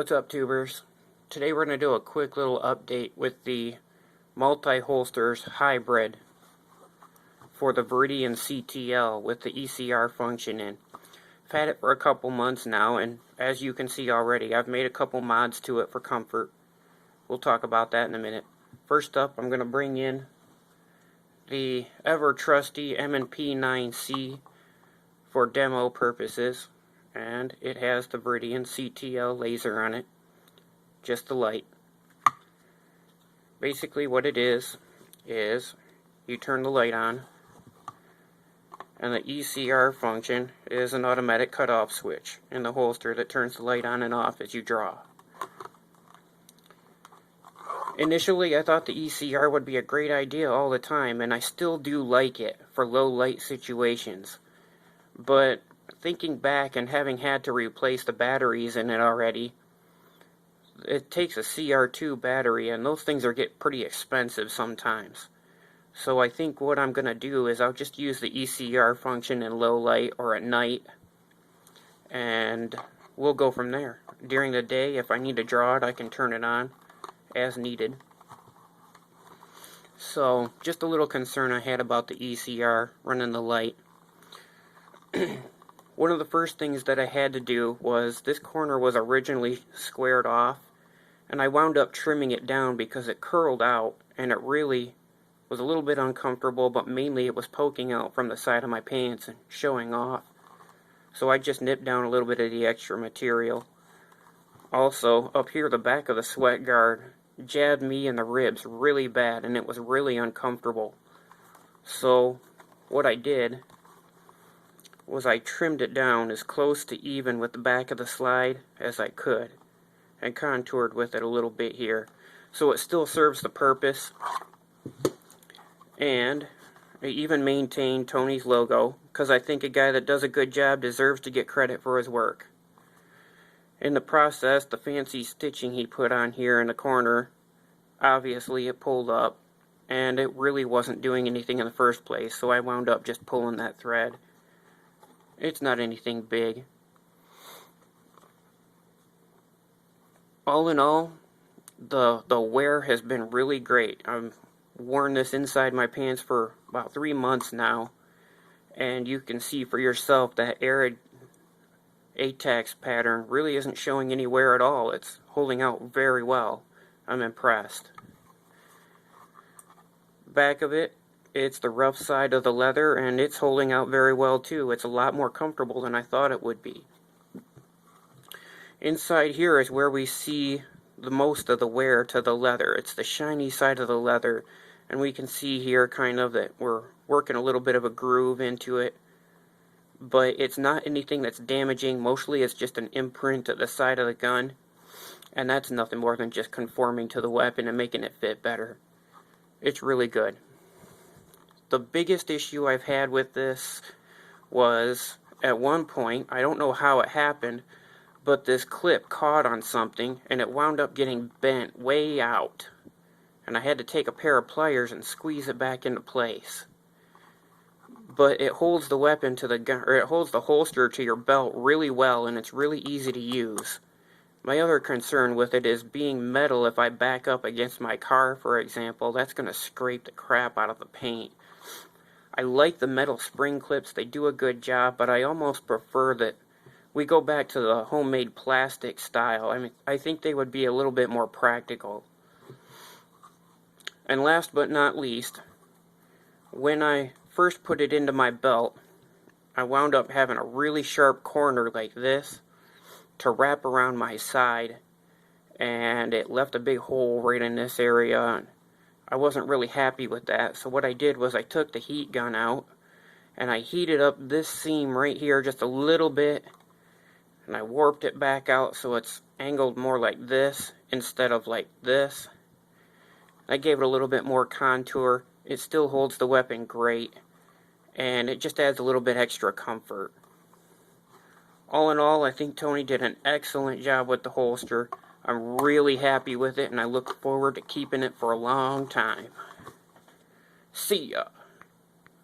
What's up, tubers? Today we're going to do a quick little update with the multi-holsters hybrid for the Viridian CTL with the ECR function in. I've had it for a couple months now, and as you can see already, I've made a couple mods to it for comfort. We'll talk about that in a minute. First up, I'm going to bring in the ever-trusty M&P 9C for demo purposes. And it has the Viridian CTL laser on it, just the light. Basically what it is you turn the light on, and the ECR function is an automatic cutoff switch in the holster that turns the light on and off as you draw. Initially I thought the ECR would be a great idea all the time, and I still do like it for low light situations, but thinking back and having had to replace the batteries in it already, it takes a CR2 battery, and those things get pretty expensive sometimes. So I think what I'm going to do is I'll just use the ECR function in low light or at night, and we'll go from there. During the day, if I need to draw it, I can turn it on as needed. So, just a little concern I had about the ECR running the light. One of the first things that I had to do was, this corner was originally squared off, and I wound up trimming it down because it curled out, and it really was a little bit uncomfortable, but mainly it was poking out from the side of my pants and showing off. So I just nipped down a little bit of the extra material. Also, up here the back of the sweat guard jabbed me in the ribs really bad, and it was really uncomfortable. So what I did was I trimmed it down as close to even with the back of the slide as I could, and contoured with it a little bit here, so it still serves the purpose. And I even maintained Tony's logo, because I think a guy that does a good job deserves to get credit for his work. In the process, the fancy stitching he put on here in the corner, obviously it pulled up, and it really wasn't doing anything in the first place, so I wound up just pulling that thread. It's not anything big. All in all, the wear has been really great. I've worn this inside my pants for about 3 months now, and you can see for yourself that arid ATAX pattern really isn't showing any wear at all. It's holding out very well. I'm impressed. Back of it, it's the rough side of the leather, and it's holding out very well too. It's a lot more comfortable than I thought it would be. Inside here is where we see the most of the wear to the leather. It's the shiny side of the leather, and we can see here kind of that we're working a little bit of a groove into it, but it's not anything that's damaging. Mostly it's just an imprint at the side of the gun, and that's nothing more than just conforming to the weapon and making it fit better. It's really good. The biggest issue I've had with this was, at one point, I don't know how it happened, but this clip caught on something, and it wound up getting bent way out. And I had to take a pair of pliers and squeeze it back into place. But it holds the weapon to the gun, or it holds the holster to your belt really well, and it's really easy to use. My other concern with it is being metal. If I back up against my car, for example, that's going to scrape the crap out of the paint. I like the metal spring clips, they do a good job, but I almost prefer that we go back to the homemade plastic style. I mean, I think they would be a little bit more practical. And last but not least, when I first put it into my belt, I wound up having a really sharp corner like this to wrap around my side, and it left a big hole right in this area, and I wasn't really happy with that. So what I did was I took the heat gun out, and I heated up this seam right here just a little bit, and I warped it back out so it's angled more like this instead of like this. I gave it a little bit more contour. It still holds the weapon great, and it just adds a little bit extra comfort. All in all, I think Tony did an excellent job with the holster. I'm really happy with it, and I look forward to keeping it for a long time. See ya.